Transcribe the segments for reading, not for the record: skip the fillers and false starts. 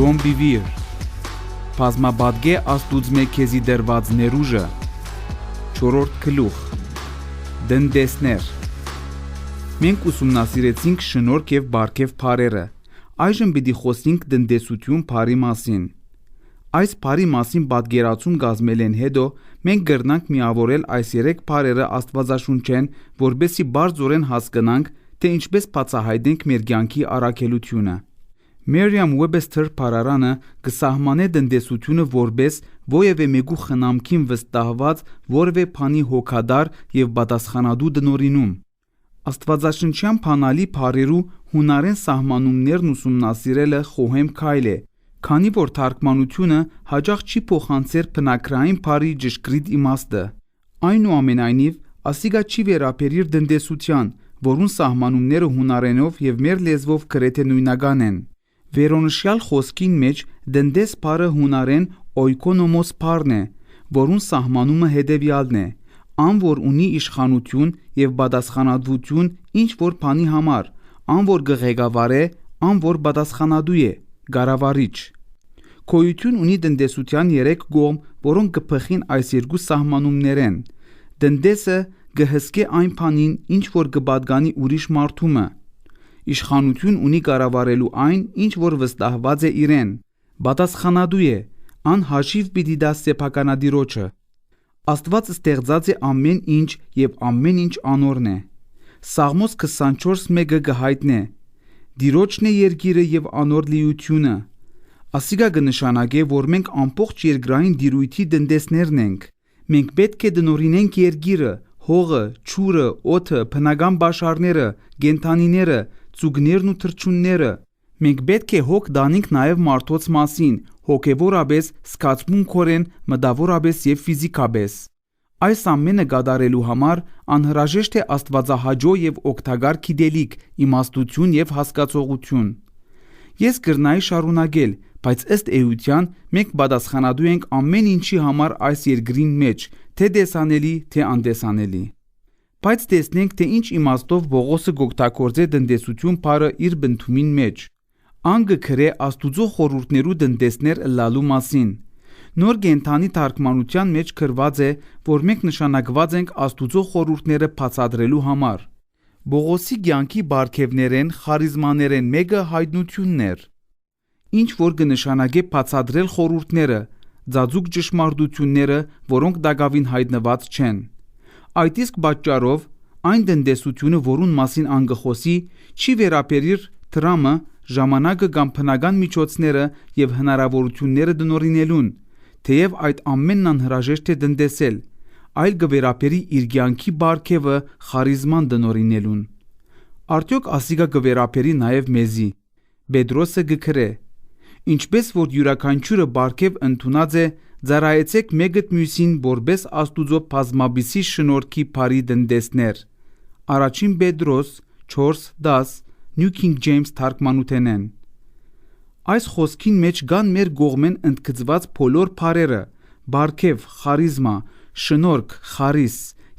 Don't be weird. Բազմաբադգե աստուծմե քեզի դրված ներուժը։ 4-րդ գլուխ։ Դնդեսներ։ Մենք ուսումնասիրեցինք շնորհք եւ բարգեւ բառերը։ Այժմ պիտի խոսենք դնդեսություն բառի մասին։ Այս բառի մասին պատկերացում կազմելեն հետո մենք կրնանք միավորել այս 3 բառերը Աստվածաշունչեն, որբեսի բարձորեն հասկանանք, թե ինչպես բացահայտենք մեր կյանքի առաքելությունը։ Merriam-Webster բառարանը կսահմանե դնդեսությունը որպես ովևէ մեկու խնամքին վստահված որևէ բանի հոգադար եւ պատասխանատու դնորինում։ Աստվածաշնչյան բանալի բառերու հունարեն սահմանումներն ուսումնասիրելը խոհեմ քայլ է, քանի որ թարգմանությունը հաճախ չի փոխանցեր բնագրային բառի ճշգրիտ իմաստը։ Այնուամենայնիվ, ասիգա չի վերաբերիր դնդեսության, որուն սահմանումները հունարենով եւ մեր լեզվով գրեթե նույնական են։ Վերոնշյալ խոսքին մեջ դնդես բառը հունարեն օյկոնոմոս բառն է, որուն սահմանումը հետևյալն է. ան որ ունի իշխանություն եւ պատասխանատվություն ինչ որ բանի համար, ան որ կղեկավարե, ան որ պատասխանատու է, կառավարիչ։ Գոյություն ունի դնդեսության 3 կողմ, որոնք կփխին այս երկու սահմանումներեն։ Դնդեսը կհսկե այն բանին, ինչ որ կպատկանի ուրիշ մարդումը։ Իշխանություն ունի կառավարելու այն, ինչ որ վստահված է իրեն, պատասխանատու է, ան հաշիվ պիտի տա սեփականադիրոջը։ Աստված ստեղծած է ամեն ինչ եւ ամեն ինչ անորն է։ Սաղմոս 24:1 կհայտնե. Դիրոջն է երկիրը եւ անոր լիությունը։ Ասիգա կնշանակե, որ մենք ամբողջ երկրային դիրույթի դնդեսներն ենք։ Մենք պետք է դնորինենք երկիրը, հողը, ջուրը, օդը, բնական բաշարները, կենդանիները, ծուգներն ու թռչունները։ Մենք պետք է հոգ դանենք նաև մարդոց մասին, հոգևորապես, զգացմունքորեն, մտավորապես եւ ֆիզիկապես։ Այս ամենը կատարելու համար անհրաժեշտ է աստվածահաճո եւ օգտակար գիտելիք, իմաստություն եւ հասկացողություն։ Ես կրնայի շարունակել, բայց ըստ էության մենք պատասխանատու ենք ամեն ինչի համար այս երկրին մեջ, թե տեսանելի, թե անտեսանելի։ Բայց տեսնենք, թե ինչ իմաստով Պողոսը գօգտագործե դնդեսություն բառը իր բնթումին մեջ։ Ան կգրե Աստուծո խորհուրդներու դնդեսներ ըլլալու մասին։ Նոր կենդանի թարգմանության մեջ գրված է, որ մենք նշանակված ենք Աստուծո խորհուրդները բացատրելու համար։ Պողոսի կյանքի բարգևներեն, խարիզմաներեն մեկը հայտնությունն էր։ Ինչ որ կնշանակե բացատրել խորհուրդները, ծածուկ ճշմարտությունները, որոնք դակավին հայտնված չեն։ Այդ իսկ պատճառով այն դնդեսությունը, որուն մասին անգխոսի, չի վերաբերիր դրամը, ժամանակը կամ բնական միջոցները եւ հնարավորությունները դնորինելուն, թեև այդ ամենն անհրաժեշտ է դնդեսել, այլ կվերաբերի իր կյանքի բարգևը խարիզման դնորինելուն։ Արդյոք ասիգա կվերաբերի նաեւ մեզի։ Պետրոսը գկրե. Ինչպես որ յուրաքանչյուրը բարգև ընդունած է, ծառայեցեք մեկըդ մյուսին որպես Աստուծո բազմաբիսի շնորհքի բարի դնդեսներ։ Առաջին Պետրոս 4:10 New King James թարգմանութենեն։ Այս խոսքին մեջ կան մեր կողմեն ընդգծված բոլոր բառերը՝ բարգև, խարիզմա, շնորհք, խարիս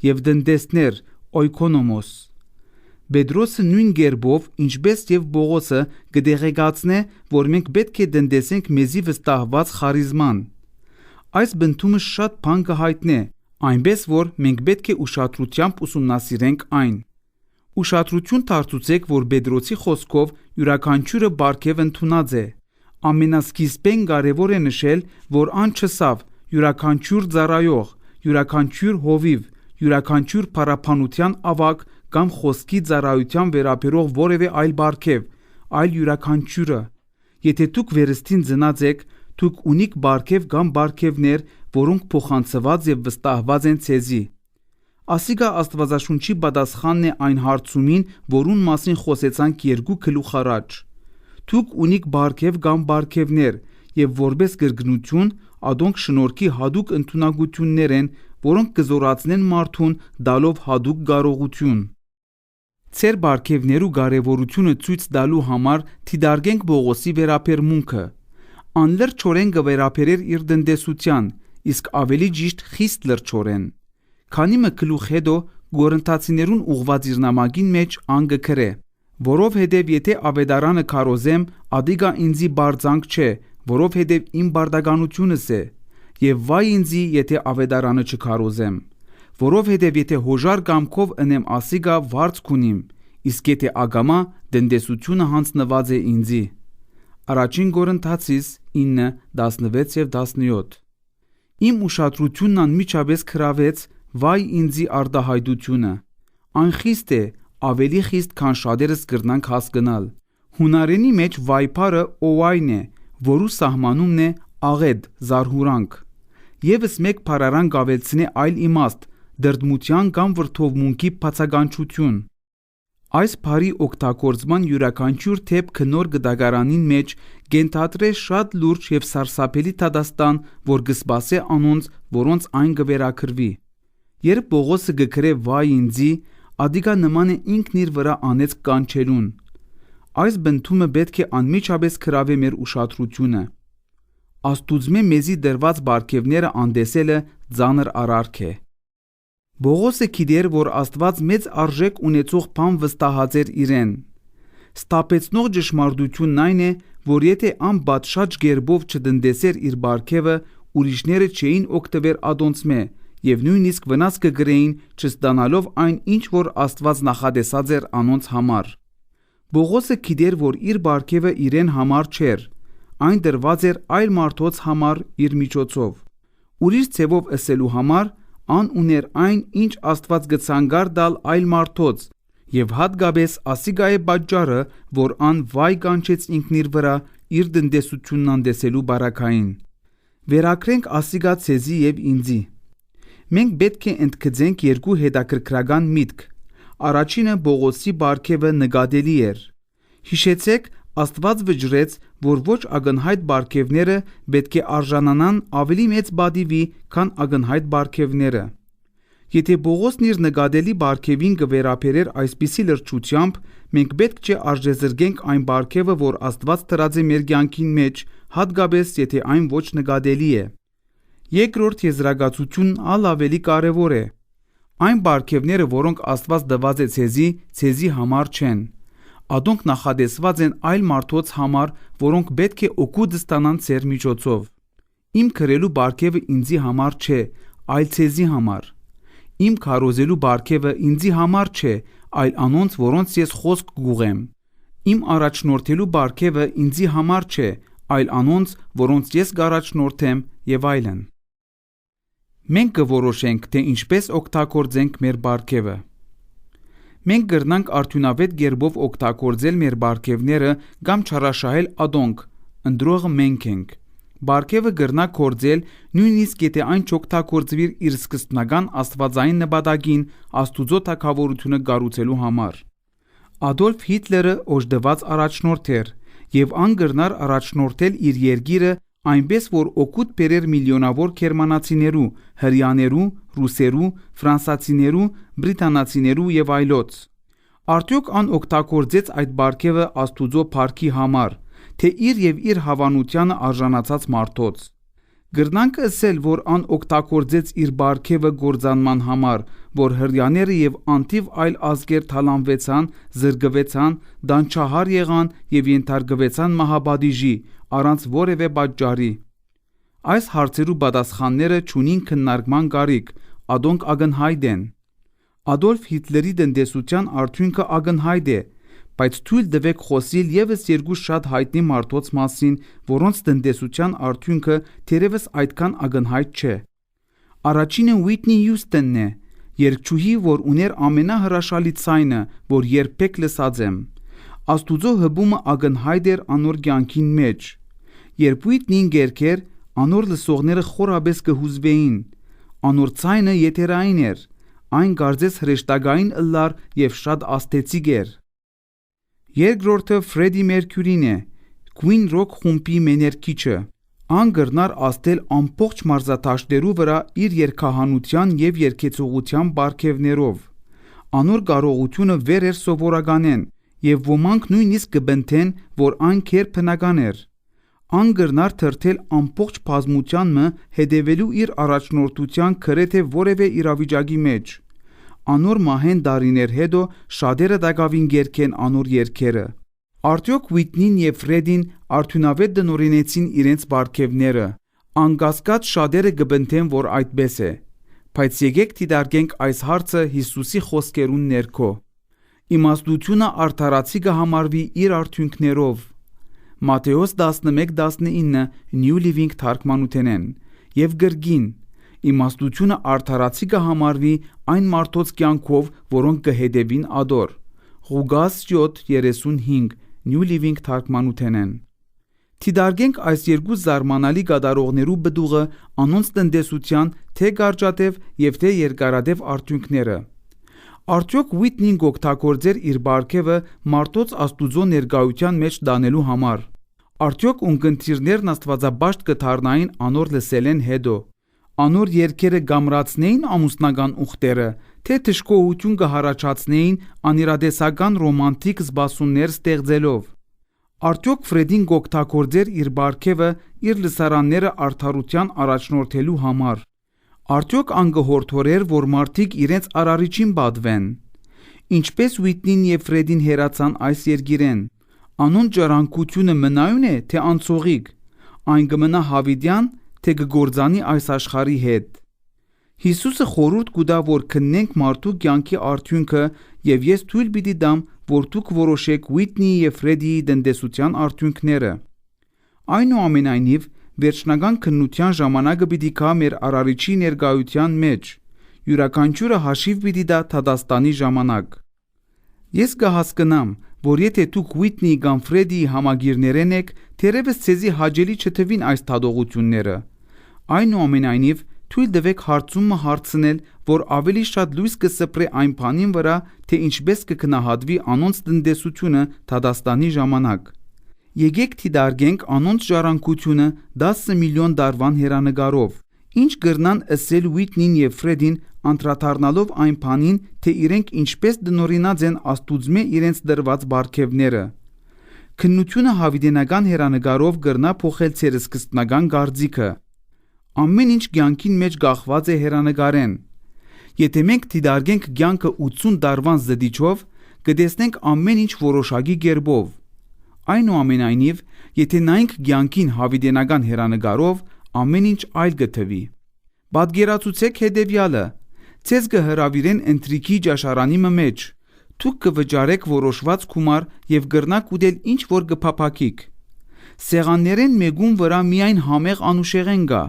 եւ դնդեսներ, օյկոնոմոս։ Պետրոսը նույն կերպով, ինչպես եւ Պողոսը, կդեղեկացնե, որ մենք պետք է դնդեսենք մեզի վստահված խարիզման։ Այս բնթումը շատ բան կհայտնե, այնպես որ մենք պետք է ուշադրությամբ ուսումնասիրենք այն։ Ուշադրություն դարձուցեք, որ Պետրոսի խոսքով յուրաքանչյուրը բարգև ընդունած է։ Ամենասկիզբեն կարևոր է նշել, որ ան չսավ յուրաքանչյուր ծառայող, յուրաքանչյուր հովիվ, յուրաքանչյուր փառաբանության ավագ կամ խոսքի ծառայության վերաբերող որևէ այլ բարգև, այլ յուրաքանչյուրը։ Եթե դուք վերստին ծնած եք, դուք ունիք բարգև կամ բարգևներ, որոնք փոխանցված եւ վստահված են ցեզի։ Ասիգա Աստվածաշունչի պատասխանն է այն հարցումին, որուն մասին խոսեցանք 2 գլուխ առաջ։ Դուք ունիք բարգև կամ բարգևներ եւ որպես գրգնություն ադոնք շնորհքի հadouk ընդունակություններ են, որոնք կզորացնեն մարդուն դալով հadouk կարողություն։ Ձեր բարգևներու կարևորությունը ցույց տալու համար թիդարգենք Պողոսի վերաբերմունքը։ Անլրջորեն կվերաբերեր իր դնդեսության, իսկ ավելի ճիշտ խիստ լրջորեն։ Քանի մը գլուխ հետո Գորընթացիներուն ուղված իր նամակին մեջ անգքրե, որովհետև եթե ավետարանը քարոզեմ, ադիգա ինձի բարձանք չէ, որովհետև իմ բարդականությունս է, եւ վայ ինձի, եթե ավետարանը չքարոզեմ, որովհետև եթե հոժար կամքով ընեմ ասիգա վարձ կունիմ, իսկ եթե ագամա դնդեսությունը հանձնված է ինձի։ Առաջին Կորինթացիս 9:16 եւ 17։ Իմ ուշադրությունն անմիջապես քրավեց վայ ինձի արտահայտությունը։ Այն խիստ է, ավելի խիստ, քան շատերս կրնանք հասկանալ։ Հունարենի մեջ վայփարը օայն է, որու սահմանումն է աղետ, զարհուրանք։ Եվս մեկ փարարան կավելցնե այլ իմաստ, դրդմության կամ վրդովմունքի բացականչություն։ Այս բարի օգտագործման յուրաքանչյուր դեպքը նոր գդագարանին մեջ կենթադրե շատ լուրջ եւ սարսափելի դատաստան, որ կսպասե անոնց, որոնց այն կվերակրվի։ Երբ Պողոսը կգրե վայ ինձի, ադիգա նման է ինքն իր վրա անեց կանչելուն։ Այս բնդումը պետք է անմիջապես քրավե մեր ուշադրությունը։ Աստուծմե մեզի դրված բարգևները անդեսելը ծանր արարք է։ Պողոսը գիտեր, որ Աստված մեծ արժեք ունեցող բան վստահած էր իրեն։ Ստապեցնող ճշմարտությունն այն է, որ եթե անբատշաճ գերբով չդնդեսեր իր բարգևը, ուրիշները չէին օգտվեր ադոնցմե եւ նույնիսկ վնաս կգրեին չստանալով այն, ինչ որ Աստված նախադեսած էր անոնց համար։ Պողոսը գիտեր, որ իր բարգևը իրեն համար չէր, այն դրված էր այլ մարդոց համար իր միջոցով։ Ուրիշ ձևով ասելու համար ան ուներ այն, ինչ Աստված գցանգար դալ այլ մարդոց, եւ հատկապես ասիգա է պատճառը, որ ան վայ կանչեց ինքն իր վրա իր դնդեսությունն անդեսելու բարակային։ Վերակրենք ասիգա ցեզի եւ ինձի։ Մենք պետք է ընդգծենք երկու հետաքրքրական միտք։ Առաջինը Պողոսի բարգևը նկատելի էր։ Հիշեցեք, Աստված վճռեց, որ ոչ ակնհայտ բարգևները պետք է արժանանան ավելի մեծ բադիվի, քան ակնհայտ բարգևները։ Եթե Պողոսն իր նկատելի բարգևին կվերապերեր այսպիսի լրջությամբ, մենք պետք չէ արժեզրկենք այն բարգևը, որ Աստված տրած է մեր կյանքին մեջ, հատկապես եթե այն ոչ նկատելի է։ Երկրորդ եզրակացությունն ավելի կարևոր է։ Այն բարգևները, որոնք Աստված տված է ցեզի համար չեն։ Ադոնք նախադեսված են այլ մարդոց համար, որոնք պետք է օգուտ ստանան ձեր միջոցով։ Իմ քրելու բարգևը ինձի համար չէ, այլ ցեզի համար։ Իմ քարոզելու բարգևը ինձի համար չէ, այլ անոնց, որոնց ես խոսք կուղեմ։ Իմ առաջնորդելու բարգևը ինձի համար չէ, այլ անոնց, որոնց ես կառաջնորդեմ եւ այլն։ Մենք կորոշենք, թե ինչպես օգտագործենք մեր բարգևը։ Մենք կրնանք արդյունավետ կերպով օգտագործել մեր բարգևները կամ չարաշահել ադոնք, ընդրողը մենք ենք։ Բարգևը կրնա գործել նույնիսկ եթե այն չօգտագործվի իր սկզբնական աստվածային նպատակին Աստուծո թագավորությունը կառուցելու համար։ Ադոլֆ Հիտլերը օժտված առաջնորդ էր եւ ան կրնար առաջնորդել իր երկիրը այնպես, որ օգուտ բերեր միլիոնավոր գերմանացիներու, հրեաներու, ռուսերու, ֆրանսացիներու, բրիտանացիներու եւ այլոց։ Արդյոք ան օգտագործեց այդ բարգևը Աստուծո փառքի համար, թե իր եւ իր հավանությանը արժանացած մարդոց։ Գրնանք ասել, որ ան օգտագործեց իր բարգևը գործանման համար, որ հրեաները եւ անթիվ այլ ազգեր թալանվեցան, զրկվեցան, դանչահար եղան եւ ենթարկվեցան մահապատիժի առանց որևէ պատճառի։ Այս հարցերու պատասխանները չունին քննարկման կարիք, ադոնք ակնհայտ են։ Ադոլֆ Հիտլերի տնտեսության արդյունքը ակնհայտ է, բայց թույլ տվեք խոսիլ եւս երկու շատ հայտնի մարդոց մասին, որոնց տնտեսության արդյունքը թերևս այդքան ակնհայտ չէ։ Առաջինը Ուիթնի Հյուսթոնն է, երգչուհի, որ ուներ ամենահրաշալի ցայնը, որ երբեք լսած եմ։ Աստուծո հբումը ակնհայտ էր անոր կյանքին մեջ։ Երբ Ուիթնին երգեր, անոր լսողները խորաբես կհուզվեին։ Անոր ցայնը եթերային էր, այն կարծես հրեշտակային ըլլար եւ շատ աստեցիկ էր։ Երկրորդը Ֆրեդի Մերքյուրին է, Queen Rock խումբի մեներքիչը։ Ան կրնար աստել ամբողջ մարզաթաշտերու վրա իր երգահանության եւ երգեցողության բարգևներով։ Անոր կարողությունը վեր էր սովորականեն եւ ոմանք նույնիսկ կբնթեն, որ այն քերբնական էր։ Ան կրնար թրթել ամբողջ բազմությանն հետևելու իր առաջնորդության գրեթե որևէ իրավիճակի մեջ։ Անոր մահեն դարիներ հետո շատերը դակավին երգեն անոր երգերը։ Արդյոք Ուիթնին եւ Ֆրեդին արդյունավետ դնորինեցին իրենց բարգևները։ Անկասկած շատերը կբնթեն, որ այդպես է։ Բայց եկեք դիտարկենք այս հարցը Հիսուսի խոսքերուն ներքո։ Իմաստությունը արդարացի կհամարվի իր արդյունքներով։ Մատթեոս 11:19 New Living թարգմանութենեն եւ գրգին իմաստությունը արդարացի կհամարվի այն մարդոց կյանքով, որոնք կհետևին ադոր։ Ղուկաս 7:35 New Living թարգմանութենեն։ Դիտարկենք այս երկու զարմանալի գադարողներու բդուղը անոնց տնտեսության թե կարճատև եւ թե երկարատև արդյունքները։ Արդյոք Ուիթնին գոկտակորձեր իր բարգևը մարդոց Աստուծո ներկայության մեջ դանելու համար։ Արդյոք ունկնդիրներն Աստվածաբաշտ կդառնային անոր լսելեն հետո։ Անոր երկերը գամրացնեին ամուսնական ուխտերը, թե թշկողություն կհառաջացնեին անիրադեսական ռոմանտիկ զբասուններ ստեղծելով։ Արդյոք Ֆրեդին գոկտակորձեր իր բարգևը իր լսարանները արդարության առաջնորդելու համար։ Արդյոք անգհորդորեր, որ մարդիկ իրենց արարիչին պատվեն։ Ինչպես Ուիթնին եւ Ֆրեդին հերացան այս երկիրեն։ Անոնց ջարանկությունը մնայուն է, թե անցողիկ։ Այն կմնա հավիտյան, թե կգործանի այս աշխարհի հետ։ Հիսուսը խորհուրդ կուտա, որ քննենք մարդու կյանքի արդյունքը, եւ ես թույլ պիտի տամ, որ դուք որոշեք Ուիթնիի եւ Ֆրեդիի տնտեսության արդյունքները։ Այնուամենայնիվ, վերջնական քննության ժամանակը պիտի գա մեր արարիչի ներկայության մեջ։ Յուրաքանչյուրը հաշիվ պիտի տա Թադաստանի ժամանակ։ Ես կհասկնամ, որ եթե դուք Ուիթնիի կամ Ֆրեդիի համագիրներեն եք, թերևս ցեզի հաճելի չթվին այս թադողությունները։ Այնուամենայնիվ, թույլ տվեք հարցումը հարցնել, որ ավելի շատ լույս կսպրե այն բանին վրա, թե ինչպես կգնահատվի անոնց տնտեսությունը Թադաստանի ժամանակ։ Եկեք դիտարկենք անոնց ժառանգությունը 10 միլիոն տարվան հերանեկարով։ Ինչ կրնան ըսել Ուիթնին եւ Ֆրեդին անդրադառնալով այն բանին, թե իրենք ինչպես դնորինած են Աստուծմե իրենց դրված բարգևները։ Քննությունը հավիտենական հերանեկարով կրնա փոխել ձեր սկզբնական կարծիքը։ Ամեն ինչ կյանքին մեջ գախված է հերանեկարեն։ Եթե մենք դիտարկենք կյանքը 80 տարվան զդիչով, կտեսնենք ամեն ինչ որոշակի կերպով։ Այնուամենայնիվ, եթե նայենք կյանքին հավիտենական հերանեկարով, ամեն ինչ այլ կթվի։ Պատկերացուցեք հետևյալը. Ձեզ կհրավիրեն ընթրիքի ճաշարանի մեջ։ Դուք կվճարեք որոշված գումար եւ կրնաք ուտել ինչ որ կփափակիկ։ Սեղաններեն մեկուն վրա միայն համեղ անուշեղեն կա։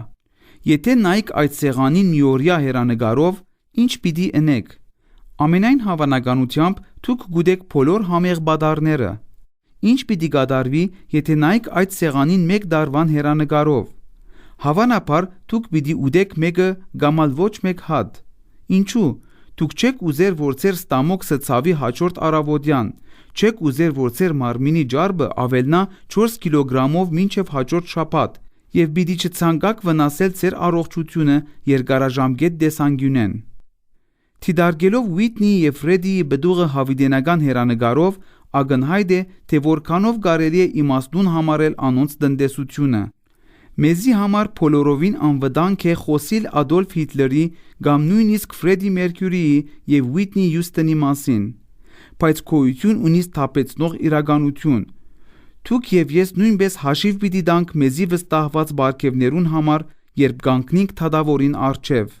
Եթե նայեք այդ սեղանին միօրյա հերանեկարով, ինչ պիտի ընեք։ Ամենայն հավանականությամբ դուք գուտեք բոլոր համեղ բադարները։ Ինչ պիտի կատարվի, եթե նայեք այդ սեղանին մեկ դարվան հերանեկարով։ Հավանաբար դուք պիտի ուտեք մեկը կամ ոչ մեկ հատ։ Ինչու՞։ Դուք չեք ուզեր, որ ձեր ստամոքսը ցավի հաջորդ առավոտյան, չեք ուզեր, որ ձեր մարմինի ջարբը ավելնա 4 կիլոգրամով մինչև հաջորդ շաբաթ, եւ պիտի չցանկաք վնասել ձեր առողջությունը երկարաժամկետ տեսանկյունեն։ Դիտարկելով Ուիթնիի եւ Ֆրեդիի բդուղը հավիտենական հերանեկարով, ակնհայտ է, թե որքանով կարելի է իմաստուն համարել անոնց տնտեսությունը։ Մեզի համար բոլորովին անվտանգ է խոսիլ Ադոլֆ Հիտլերի կամ նույնիսկ Ֆրեդի Մերկյուրիի եւ Ուիթնի Հյուսթոնի մասին, բայց գոյություն ունի սթափեցնող իրականություն։ Դուք եւ ես նույնպես հաշիվ պիտի տանք մեզի վստահված բարգևներուն համար, երբ կանգնենք թադավորին առջև։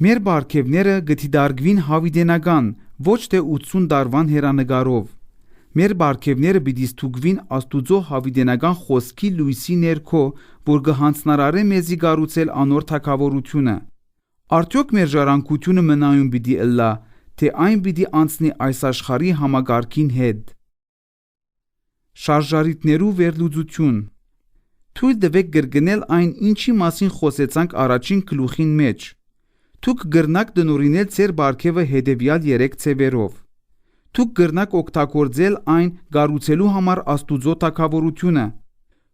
Մեր բարգևները գտիդարգվին հավիտենական, ոչ թե 80 տարվան հերանեկարով։ Մեր բարգևները պիտի ստուգվին Աստուծո հավիտենական խոսքի լույսի ներքո, որ կհանձնարարե մեզի կառուցել անոր թագավորությունը։ Արդյոք մեր ժառանգությունը մնայուն պիտի ըլլա, թե այն պիտի անցնի այս աշխարհի համագարքին հետ։ Շարժարիտներու վերլուծություն։ Թույլ տվեք կրկնել այն, ինչի մասին խոսեցանք առաջին գլուխին մեջ։ Դուք կրնաք դնորինել ձեր բարգևը հետևյալ 3 ձևերով։ Դուք կրնաք օգտագործել այն կառուցելու համար Աստուծո թագավորությունը։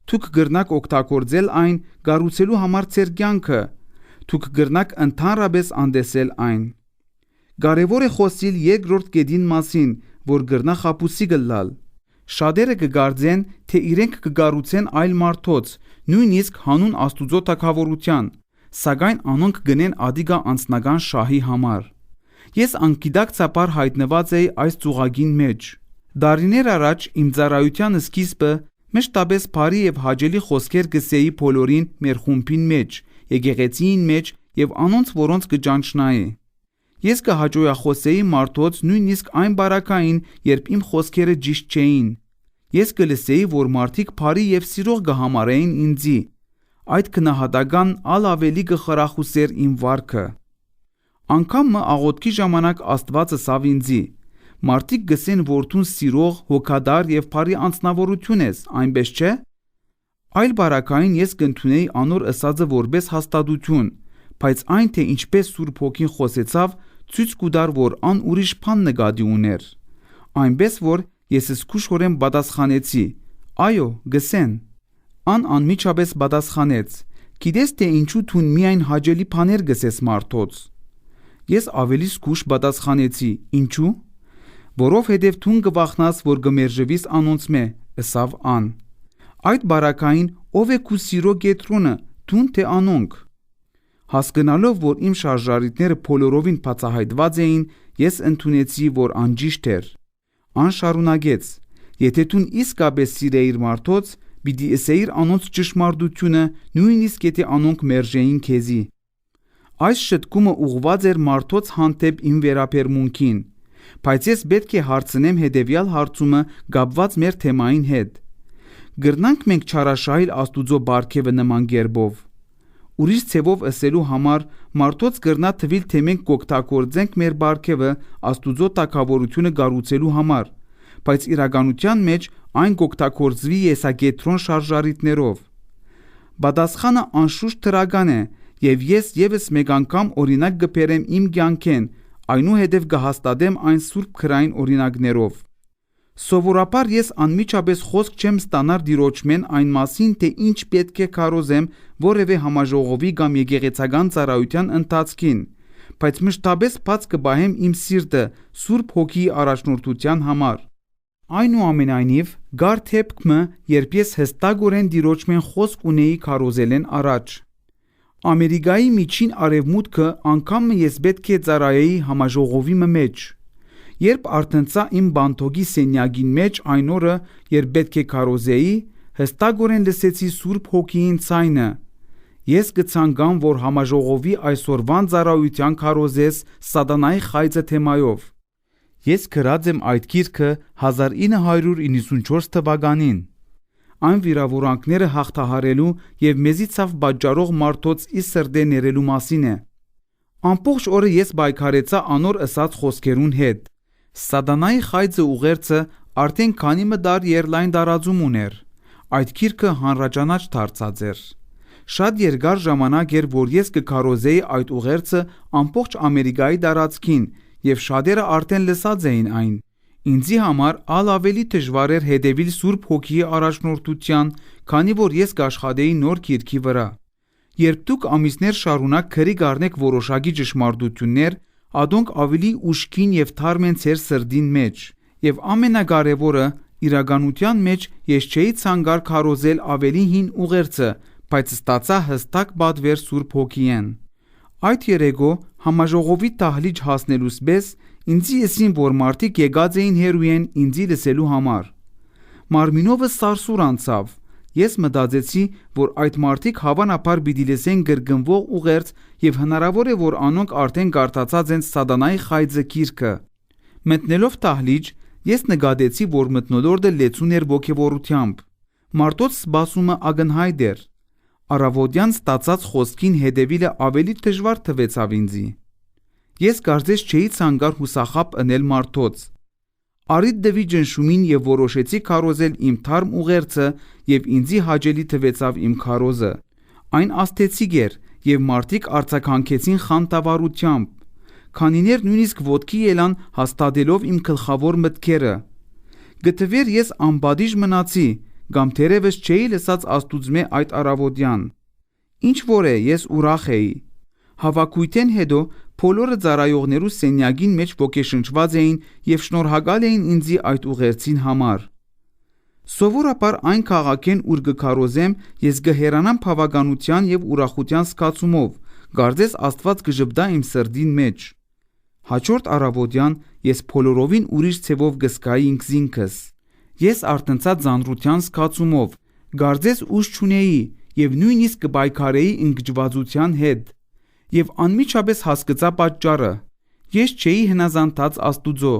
Դուք կրնաք օգտագործել այն կառուցելու համար ձեր կյանքը։ Դուք կրնաք ընդհանրապես անդեսել այն։ Կարևոր է խոսել երկրորդ կետին մասին, որ կրնա խապուսի գլալ։ Շատերը կգարձեն, թե իրենք կկառուցեն այլ մարդոց, նույնիսկ հանուն Աստուծո թագավորության, սակայն անոնք գնեն ադիգա անձնական շահի համար։ Ես անկիդակցաբար հայտնված էի այս ծուղակին մեջ։ Դարիներ առաջ իմ ծառայության սկիզբը մշտապես բարի եւ հաճելի խոսքեր գսեի բոլորին մեր խումբին մեջ, եկեղեցին մեջ եւ անոնց որոնց կճանչնայի։ Ես կհաջողախոսեի մարդոց նույնիսկ այն բարակային, երբ իմ խոսքերը ճիշտ չէին։ Ես կլսեի, որ մարդիկ բարի եւ սիրող կհամարեին ինձի։ Այդ քնահատական ավելի կխրախուսեր իմ վարքը։ Անգամ մը աղոթքի ժամանակ Աստված ասավ ինձի. մարդիկ գսեն, որ դու սիրող, հոգադար եւ բարի անձնավորություն ես, այնպես չէ։ Այլ բարակային ես կընդունեի անոր ըսածը որպես հաստատություն, բայց այն թե ինչպես Սուրբ Հոգին խոսեցավ, ցույց կուտար, որ ան ուրիշ բան նկատի ուներ։ Այնպես որ ես զգուշորեն պատասխանեցի. այո, գսեն։ Ան անմիջապես պատասխանեց. գիտես թե ինչու դու միայն հաճելի բաներ գսես մարդոց։ Ես ավելի զգուշ պատասխանեցի. ինչու։ Որովհետև դու կվախնաս, որ կմերժվիս անոնցմե, ըսավ ան։ Այդ բարակային ով է քու սիրո կետրոնը, դու թե անոնք։ Հասկանալով, որ իմ շարժարիտները բոլորովին բացահայտված էին, ես ընդունեցի, որ անճիշտ էր։ Ան շարունակեց. եթե դու իսկապես սիրեիր մարդոց, պիտի ասեիր անոնց ճշմարտությունը, նույնիսկ եթե անոնք մերժեին քեզի։ Այս շտկումը ուղղված էր մարդոց հանդեպ իմ վերաբերմունքին, բայց ես պետք է հարցնեմ հետևյալ հարցումը կապված մեր թեմային հետ. Գրնանք մենք չարաշահել Աստուծո բարգևը նման կերպով։ Ուրիշ ցևով ասելու համար մարդոց կրնա թվիլ, թե մենք կօգտագործենք մեր բարգևը Աստուծո տակավորությունը կառուցելու համար, բայց իրականության մեջ այն կօգտագործվի եսակետրոն շարժարիտներով։ Պատասխանը անշուշտ դրական է, եւ ես եւս մեկ անգամ օրինակ կբերեմ իմ կյանքեն, այնուհետև կհաստատեմ այն սուրբ քրային օրինակներով։ Սովորաբար ես անմիջապես խոսք չեմ ստանար դիրոճմեն այն մասին, թե ինչ պետք է քարոզեմ որևէ համաժողովի կամ եկեղեցական ծառայության ընթացքին, բայց մշտապես բաց կբահեմ իմ սիրտը Սուրբ Հոգիի առաջնորդության համար։ Այնուամենայնիվ, գար թեփքը, երբ ես հստակորեն դիրոճմեն խոսք ունեի քարոզելեն առաջ։ Ամերիկայի միջին արևմուտքը անգամ ես պետք է ծառայեի համաժողովի մեջ։ Երբ արտնցա իմ բանթոգի սենյակին մեջ այն օրը, երբ պետք է քարոզեի, հստակորեն լսեցի Սուրբ Հոգիին ցայնը. ես կցանկամ, որ համաժողովի այսօրվան ծառայության քարոզես Սատանայի խայծը թեմայով։ Ես գրած եմ այդ գիրքը 1994 թվականին։ Այն վիրավորանքները հաղթահարելու եւ մեզի ցավ պատճառող մարդոց ի սրտե ներելու մասին է։ Ամբողջ օրը ես պայքարեցա անոր ըսած խոսքերուն հետ։ Սատանայի խայծը ուղերձը արդեն քանի մտար երլայն տարածում ուներ։ Այդ գիրքը հանրաճանաչ դարձած էր։ Շատ երկար ժամանակ էր, որ ես կքարոզեի այդ ուղերձը ամբողջ Ամերիկայի տարածքին եւ շատերը արդեն լսած էին այն։ Ինձի համար ավելի դժվար էր հետևել Սուրբ Հոգիի առաջնորդության, քանի որ ես կաշխատեի նոր գիրքի վրա։ Երբ դուք ամիսներ շարունակ քրի գառնեք որոշակի ճշմարտություններ, ադոնք ավելի ուշքին եւ թարմ են ձեր սրդին մեջ։ Եվ ամենակարևորը, իրականության մեջ ես չէի ցանկալ քարոզել ավելի հին ուղերձը, բայց ստացա հստակ պատվեր Սուրբ Հոգիեն։ Այդ երեկո համաժողովի դահլիճ հասնելուց պես ինձի եսին, որ մարդիկ եկած էին հերույեն ինձի լսելու համար։ Մարմինովը սարսուր անցավ։ Ես մտածեցի, որ այդ մարդիկ հավանաբար պիտի լսեն գրգնվող ուղերձ եւ հնարավոր է, որ անոնք արդեն կարդացած են Սատանայի խայծը գիրքը։ Մտնելով դահլիճ, ես նկատեցի, որ մթնոլորտը լեցուն էր ոգևորությամբ։ Մարդոց սպասումը ակնհայտ էր։ Առավոտյան ստացած խոսքին հետևելը ավելի դժվար թվեցավ ինձի։ Ես կարծես չէի ցանկալ հուսախաբ ընել մարդոց։ Արիդ դվի ջնշումին եւ որոշեցի քարոզել իմ թարմ ուղերձը եւ ինձի հաճելի թվեցավ իմ քարոզը։ Այն աստեցիկ էր եւ մարդիկ արձագանքեցին խանդավառությամբ։ Քանիներ նույնիսկ ոտքի ելան հաստատելով իմ գլխավոր մտքերը։ Գտվեր ես անպատիժ մնացի, կամ թերևս չէի լսած Աստուծմե այդ առավոտյան։ Ինչ որ է, ես ուրախ էի։ Հավաքույթեն հետո բոլորը ծառայողներու սենյակին մեջ ոգեշնչված էին եւ շնորհակալ էին ինձի այդ ուղերձին համար։ Սովորաբար այն քաղաքեն, ուր կքարոզեմ, ես կհերանամ բավականության եւ ուրախության զգացումով, կարծես Աստված կժպտա իմ սրդին մեջ։ Հաջորդ առավոտյան ես փոլորովին ուրիշ ցևով գսկայի ինքզինքս։ Ես արտնցած զանրության զգացումով, գարձես ուժ չունեի եւ նույնիսկ կբայքարեի ընկճվածության հետ։ Եվ անմիջապես հասկացա պատճառը։ Ես չէի հնազանդած Աստուծո։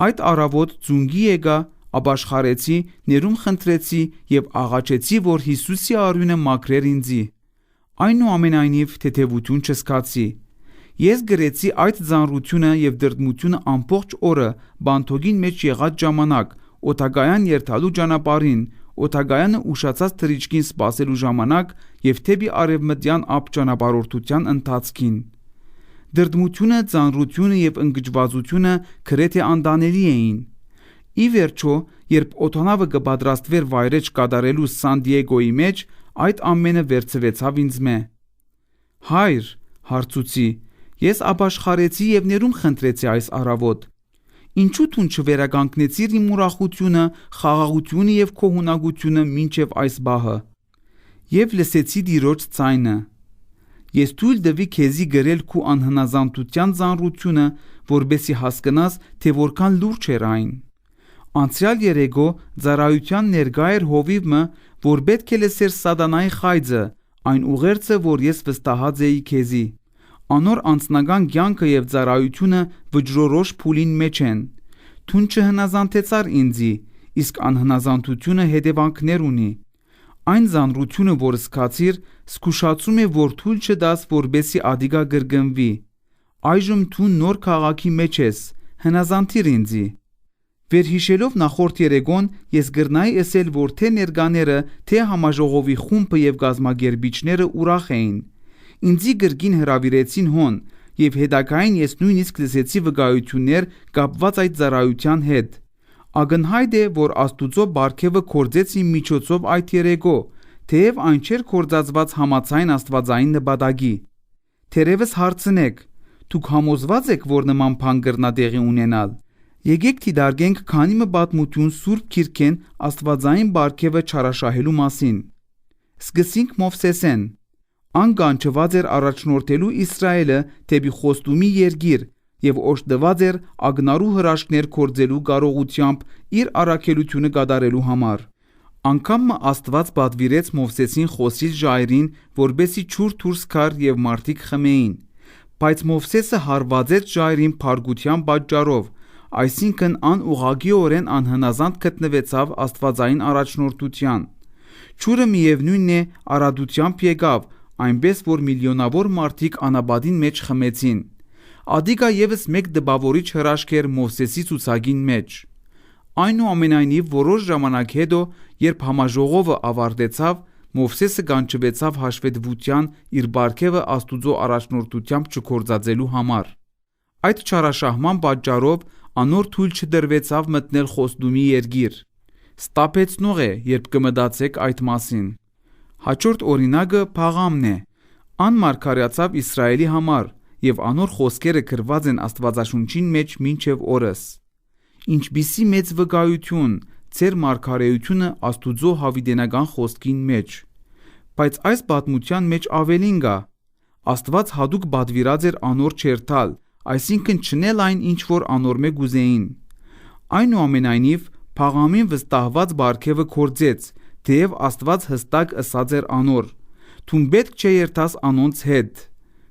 Այդ առավոտ ծունգի եկա, ապաշխարեցի, ներում խնդրեցի եւ աղաչեցի, որ Հիսուսի արյունը մաքրեր ինձի։ Այնուամենայնիվ թեթևություն չզգացի։ Ես գրեցի այդ ծանրությունը եւ դրդմությունը ամբողջ օրը բանթոգին մեջ եղած ժամանակ, օթագայան երթալու ճանապարհին, օթագայանը ուշացած թռիչքին սպասելու ժամանակ եւ թեպի արևմտյան ափ ճանապարհորդության ընթացքին։ Դրդմությունը, ծանրությունը եւ ընկճվածությունը գրեթե անտանելի էին։ Ի վերջո, երբ օթանավը կպատրաստվեր վայրեջ կատարելու Սան Դիեգոյի մեջ, այդ ամենը վերցվեցավ ինձ մե։ Հայր, հարցուցի, ես ապաշխարեցի եւ ներում խնդրեցի այս առավոտ։ Ինչու դու չվերականգնեցիր իմ ուրախությունը, խաղաղությունը եւ քո հունակությունը մինչեւ այս բահը։ Եվ լսեցի Տիրոջ ձայնը. Ես թույլ տվի քեզի գրել քո անհնազանդության ծանրությունը, որբեսի հասկանաս, թե որքան լուրջ էր այն։ Անցյալ երեգո ծառայության ներկա էր հովիվը, որ պետք է լսեր սատանայի խայծը, այն ուղերձը, որ ես վստահած էի քեզի։ Անոր անձնական կյանքը եւ ծառայությունը վճռորոշ փուլին մեջ են։ Թուն չհնազանդեցար ինձի, իսկ անհնազանդությունը հետևանքներ ունի։ Այն զանրությունը, որ զգացիր, զգուշացում է, որ թույլ չտաս, որբեսի ադիգա գրգնվի։ Այժմ դու նոր քաղաքի մեջ ես, հնազանդիր ինձի։ Վերհիշելով նախորդ երեգոն, ես գրնայի ասել, որ թե ներկաները, թե համաժողովի խումբը եւ գազմագերբիչները ուրախ էին։ Ինձի գրգին հրավիրեցին հոն, եւ հետագային ես նույնիսկ լսեցի վկայություններ կապված այդ ծառայության հետ։ Ակնհայտ է, որ Աստուծո բարգեւը կործեց իմ միջոցով այդ երեգո, թեև այն չէր կործածված համաձայն աստվածային նպատակի։ Թերևս հարցնեք, դուք համոզված եք, որ նման բան կրնա տեղի ունենալ։ Եկեք դիտարկենք քանի մի պատմություն Սուրբ Գիրքեն աստվածային բարգեւը չարաշահելու մասին։ Սկսենք Մովսեսեն։ Ան կանչված էր առաջնորդելու Իսրայելը դեպի խոստումի երկիր եւ օժտված էր ագնարու հրաշքներ կործելու կարողությամբ իր առաքելությունը կատարելու համար։ Անկամ Աստված պատվիրեց Մովսեսին խոսիչ ժայռին, որբեսի ջուր դուրս գար եւ մարդիկ խմեին։ Բայց Մովսեսը հարվածեց ժայռին փարգության պատճառով, այսինքն անուղղակիորեն անհնազանդ գտնվեցավ աստվածային առաջնորդության։ Ջուրը միևնույնն է արադությամբ եկավ, այնպես որ միլիոնավոր մարդիկ անապատին մեջ խմեցին։ Ադիգա եւս մեկ դպավորիչ հրաշք էր Մովսեսի ցուցակին մեջ։ Այնուամենայնիվ որոշ ժամանակ հետո, երբ համաժողովը ավարտեցավ, Մովսեսը կանչվեցավ հաշվետվության իր բարգեւը Աստուծո առաջնորդությամբ չկործածելու համար։ Այդ չարաշահման պատճառով անոր թույլ չդրվեցավ մտնել խոստումի երկիր։ Ստապեցնող է, երբ կմտածեք այդ մասին։ Հաջորդ օրինակը Փաղամն է։ Ան մարգարեացավ Իսրայելի համար, եւ անոր խոսքերը գրված են Աստվածաշունչին մեջ մինչև օրս։ Ինչպիսի մեծ վկայություն ձեր մարգարեությունը Աստուծո հավիտենական խոսքին մեջ։ Բայց այս պատմության մեջ ավելին կա։ Աստված հadouk պատվիրած էր անոր չերթալ, այսինքն չնել այն, ինչ որ անոր մեկ ուզեին։ Այնուամենայնիվ Փաղամին վստահված բարգեւը կործեց, թեև Աստված հստակ ըսած էր անոր. «Թուն պետք չէ երթաս անոնց հետ»։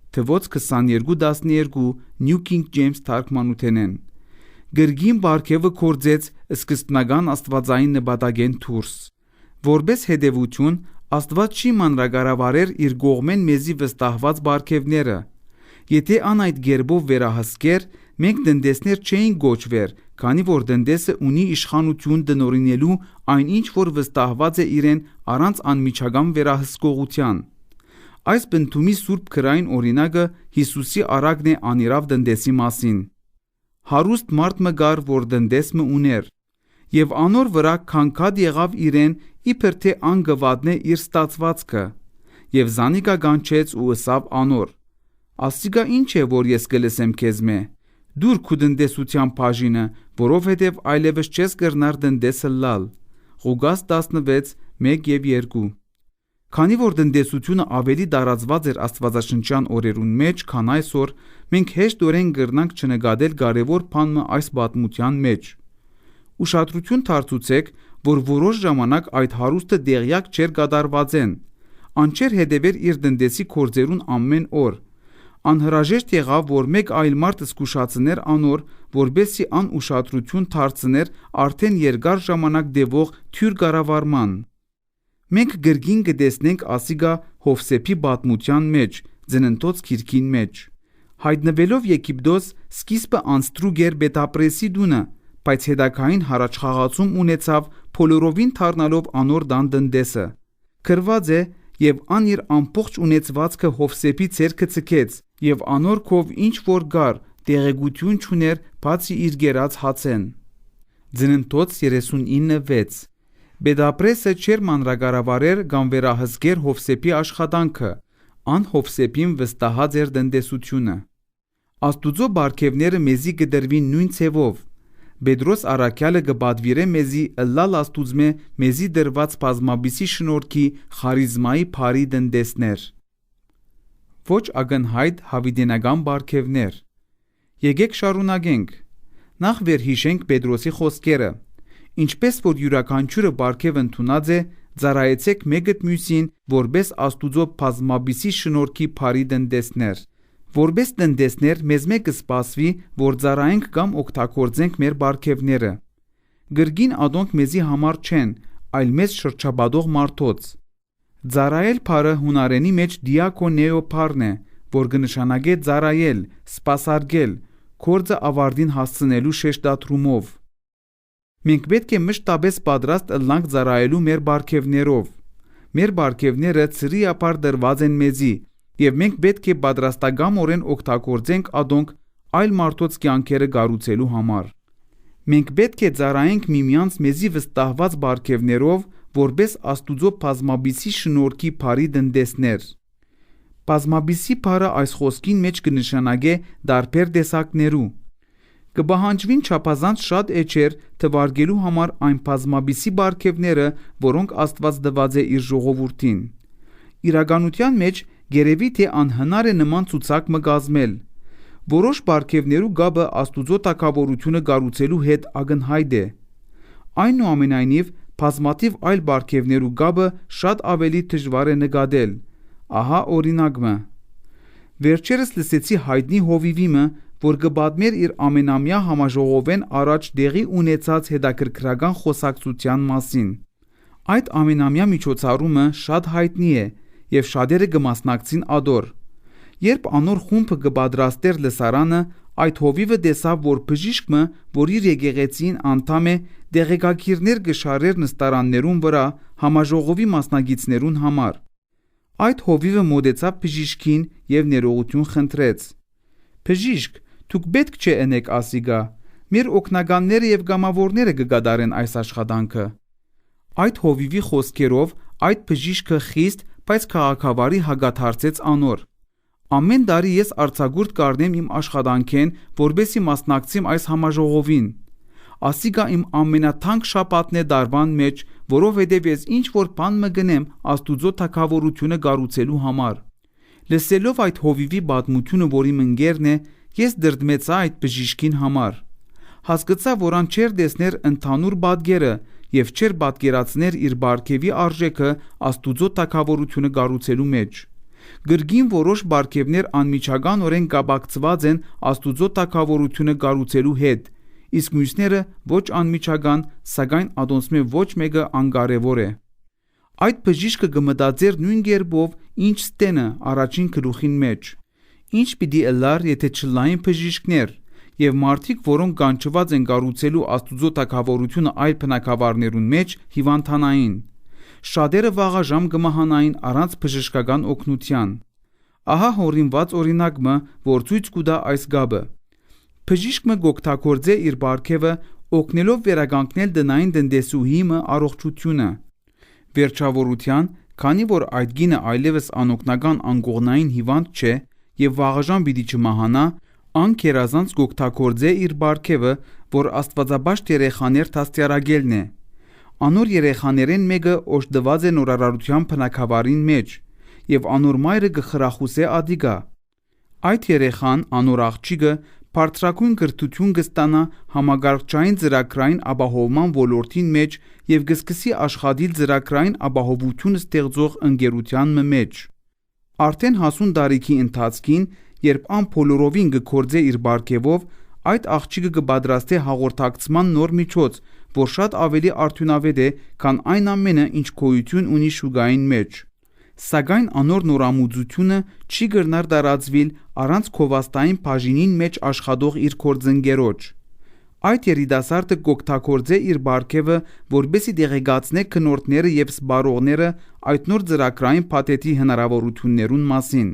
Թվոց 22:12 New King James թարգմանութենեն։ Գրգին բարգեւը կործեց սկզբնական աստվածային նպատակեն դուրս։ Որպես հետևություն, Աստված չի մանրագարավարեր իր կողմեն մեզի վստահված բարգևները։ Եթե ան այդ գերբով վերահսկեր, մենք դնդեսներ չէին գոչվեր, քանի որ դնդեսը ունի իշխանություն դնորինելու այն ինչ որ վստահված է իրեն առանց անմիջական վերահսկողության։ Այս բնթումի սուրբ քրային օրինակը Հիսուսի արագն է անիրավ դնդեսի մասին։ Հարուստ մարդ մը գար, որ դնդես մը ուներ, եւ անոր վրա քանքադ եղավ իրեն, իբր թե ան գվատնե իր ստացվածքը, եւ զանիկա կանչեց ու ըսավ անոր. «Ասիկա ինչ է, որ ես կլսեմ քեզ մե, դուր քու դնդեսության բաժինը, որովհետև այլևս չես կրնար դնդեսը լալ»։ Ղուկաս 16:1 եւ 2։ Քանի որ տնտեսությունը ավելի տարածված էր աստվածաշնչյան օրերուն մեջ, քան այսօր, մենք հեշտորեն կրնանք չնկատել կարևոր բանը այս պատմության մեջ։ Ուշադրություն դարձուցեք, որ որոշ ժամանակ այդ հարուստը դեղյակ չէր կատարված են, անչեր հետևեր իր տնտեսի գործերուն ամեն օր։ Անհրաժեշտ եղավ, որ մեկ այլ մարդ զգուշացներ անոր, որբեսի ան ուշադրություն դարձներ արդեն երկար ժամանակ դևող թյուր կառավարման։ Մենք գրգին կտեսնենք ասիգա Հովսեփի պատմության մեջ, Ծննդոց գիրքին մեջ։ Հայտնվելով Եգիպտոս, սկիզբը անցտրուկ էր Բետապրեսի դունը, բայց հետագային հառաչխաղացում ունեցավ փոլորովին դառնալով անոր դան տնտեսը։ Գրված է, եւ ան իր ամբողջ ունեցվածքը Հովսեփի ձեռքը ցկեց, եւ անոր քով ինչ որ գար, տեղեկություն չուներ, բացի իր գերած հացեն։ Ծննդոց 39:6 Բետապրեսը չէր մանրակարավարեր կամ վերահսկեր Հովսեփի աշխատանքը, ան Հովսեփին վստահած էր տնտեսությունը։ Աստուծո բարգևները մեզի կդրվին նույն ցևով։ Պետրոս առաքյալը կպատվիրե մեզի ըլլալ Աստուծմե մեզի դրված բազմաբիսի շնորհքի խարիզմայի բարի տնտեսներ։ Ոչ ակնհայտ հավիտենական բարգևներ։ Եկեք շարունակենք։ Նախ վերհիշենք Պետրոսի խոսքերը։ Ինչպես որ յուրաքանչյուրը բարգև ընդունած է, ծառայեցեք մեկըդ մյուսին, որպես Աստուծո բազմաբիսի շնորհքի բարի տնտեսներ։ Որպես տնտեսներ մեզ մեկը սպասվի, որ ծառայենք կամ օգտագործենք մեր բարգևները։ Գրգին ադոնք մեզի համար չեն, այլ մեզ շրջապատող մարդոց։ Ծառայել բառը հունարենի մեջ դիակոնեո բառն է, որ կնշանակե ծառայել, սպասարկել, գործը ավարտին հասցնելու շեշտադրումով։ Մենք պետք է մշտապես պատրաստ ըլլանք ծառայելու մեր բարգևներով։ Մեր բարգևները ծրիապար դրված են մեզի, եւ մենք պետք է պատրաստակամորեն օգտագործենք ադոնք այլ մարդոց կյանքերը կառուցելու համար։ Մենք պետք է ծառայենք միմյանց մեզի վստահված բարգևներով, որպես Աստուծո բազմաբիսի շնորհքի բարի տնտեսներ։ Բազմաբիսի բառը այս խոսքին մեջ կնշանակե տարբեր տեսակներու։ Կպահանջվին չափազանց շատ էջեր թվարկելու համար այն բազմաբիսի բարգևները, որոնք Աստված տված է իր ժողովրդին։ Իրականության մեջ գերեւի թե անհնար է նման ցուցակ մգազմել։ Որոշ բարգևներու գաբը Աստուծո թագավորությունը կառուցելու հետ ակնհայտ է։ Այնուամենայնիվ, բազմաթիվ այլ բարգևներու գաբը շատ ավելի դժվար է նկատել։ Ահա օրինակը։ Վերջերս լսեցի հայտնի հովիվիմը, որ կպատմեր իր ամենամյա համաժողովեն առաջ դեղի ունեցած հետաքրքրական խոսակցության մասին։ Այդ ամենամյա միջոցառումը շատ հայտնի է եւ շատերը կմասնակցին ադոր։ Երբ անոր խումբը կպատրաստեր լսարանը, այդ հովիվը տեսավ, որ բժիշկը, որ իր եկեղեցին անդամ է, դեղեկագիրներ կշարեր նստարաններուն վրա համաժողովի մասնակիցներուն համար։ Այդ հովիվը մոտեցավ բժիշկին եւ ներողություն խնդրեց։ Բժիշկ, դուք պետք չէ ընեք ասիգա, մեր օգնականները եւ գամավորները կգադարեն այս աշխատանքը։ Այդ հովիվի խոսքերով այդ բժիշկը խիստ, բայց քաղաքավարի հագաթարցեց անոր։ Ամեն տարի ես արձակուրդ կառնեմ իմ աշխատանքեն, որբեսի մասնակցեմ այս համաժողովին։ Ասիգա իմ ամենաթանկ շաբաթն է դարվան մեջ, որովհետև ես ինչ որ բան մգնեմ Աստուծո թագավորությունը կառուցելու համար։ Լսելով այդ հովիվի պատմությունը, որի ընկերն է, ես դրդմեցա այդ բժիշկին համար։ Հասկացա, որ ան չեր տեսներ ընդհանուր պատկերը եւ չեր պատկերացներ իր բարգեւի արժեքը Աստուծո թագավորությունը կառուցելու մեջ։ Գրգին որոշ բարգևներ անմիջականորեն կապակցված են Աստուծո թագավորությունը կառուցելու հետ, իսկ մյուսները ոչ անմիջական, սակայն ադոնցմե ոչ մեկը անկարևոր է։ Այդ բժիշկը կմտածեր նույն կերպով, ինչ ստենը առաջին գլուխին մեջ։ Ինչ պիտի ըլլար, եթե չլային բժիշկներ եւ մարդիկ, որոնք կանչված են կառուցելու Աստուծո թագավորությունը այլ բնակավարներուն մեջ, հիվանդանային։ Շատերը վաղաժամ կմահանային առանց բժշկական օգնության։ Ահա հորինված օրինակը, որ ցույց կտա այս գաբը։ Բժիշկը գօգտագործե իր բարգևը օգնելով վերականգնել տնային տնտեսուհիմը առողջությունը։ Վերջավորության, քանի որ այդ գինը այլևս անօգնական անկողնային հիվանդ չէ եւ վաղաժամ պիտի չմահանա, ան կերազանց գօգտագործե իր բարգևը, որ Աստվածաբաշտ երեխաներ դաստիարակելն է։ Անոր երեխաներեն մեկը օժտված է նորարարության փնակավարին մեջ, եւ անոր մայրը գխրախուսե ադիգա։ Այդ երեխան անոր աղջիկը բարձրակույն կրթություն կստանա համագործային ծրագրային ապահովման ոլորտին մեջ եւ կսկսի աշխատել ծրագրային ապահովություն ստեղծող ընկերության մեջ։ Արդեն հասուն տարիքի ընթացքին, երբ ան բոլորովին կգործե իր բարգեւով, այդ աղջիկը կպատրաստե հաղորդակցման նոր միջոց, որ շատ ավելի արդյունավետ է, քան այն ամենը, ինչ գոյություն ունի շուկային մեջ։ Սակայն անոր նորամուծությունը չի կրնար տարածվել առանց քովաստային բաժինին մեջ աշխատող իր գործընկերոջ։ Այդ երիտասարդը կօգտագործե իր բարգեւը, որպեսզի տեղեկացնե քննորդները եւ սպառողները այդ նոր ծրագրային փաթեթի հնարավորություններուն մասին։